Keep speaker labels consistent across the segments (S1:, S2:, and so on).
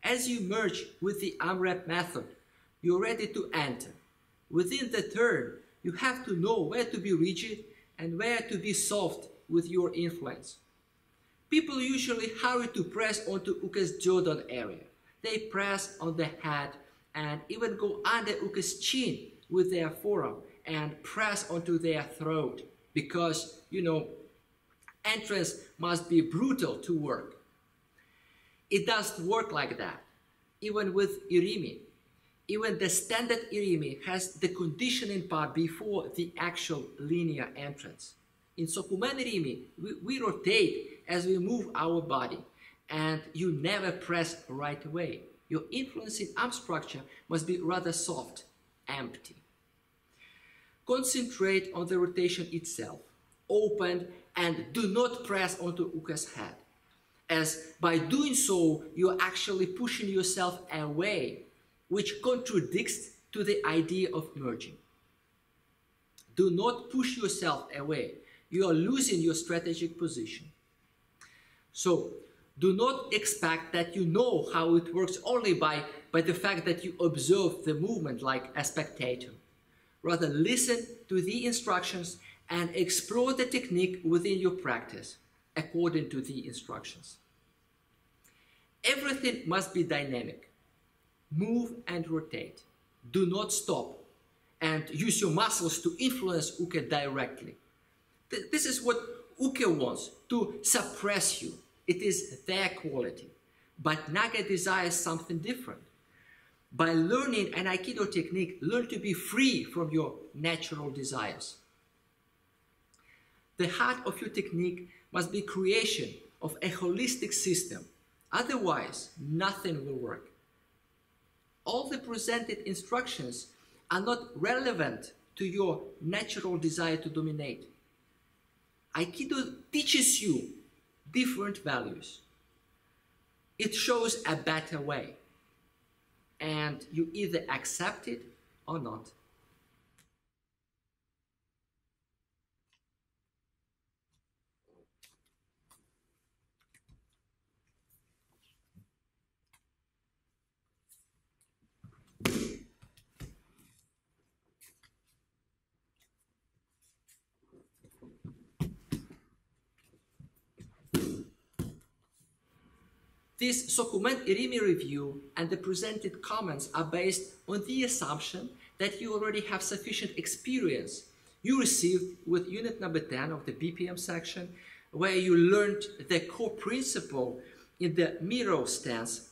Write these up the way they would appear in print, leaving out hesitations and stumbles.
S1: As you merge with the AMRAP method, you're ready to enter. Within the turn, you have to know where to be rigid and where to be soft with your influence. People usually hurry to press onto Uke's Jodan area. They press on the head and even go under Uke's chin with their forearm and press onto their throat because, entrance must be brutal to work. It doesn't work like that. Even with Irimi, even the standard Irimi has the conditioning part before the actual linear entrance. In Sokumen Irimi, we rotate as we move our body, and you never press right away. Your influencing arm structure must be rather soft, empty. Concentrate on the rotation itself, open, and do not press onto Uke's head, as by doing so, you're actually pushing yourself away, which contradicts to the idea of merging. Do not push yourself away. You are losing your strategic position. So, do not expect that you know how it works only by the fact that you observe the movement like a spectator. Rather, listen to the instructions and explore the technique within your practice according to the instructions. Everything must be dynamic. Move and rotate. Do not stop and use your muscles to influence Uke directly. This is what Uke wants, to suppress you. It is their quality. But Nage desires something different. By learning an Aikido technique, learn to be free from your natural desires. The heart of your technique must be creation of a holistic system. Otherwise, nothing will work. All the presented instructions are not relevant to your natural desire to dominate. Aikido teaches you different values. It shows a better way, and you either accept it or not. This Sokumen Irimi review and the presented comments are based on the assumption that you already have sufficient experience you received with unit number 10 of the BPM section, where you learned the core principle in the mirror stance,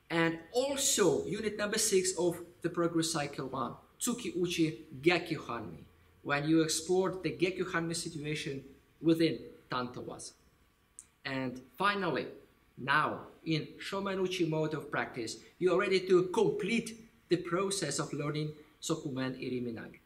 S1: and also unit number 6 of the progress cycle 1, Tsuki Uchi Gekyu Hanmi, when you explored the Gekyu Hanmi situation within Tantawaza. And finally, now, in Shomenuchi mode of practice, you are ready to complete the process of learning Sokumen Irimi Nage.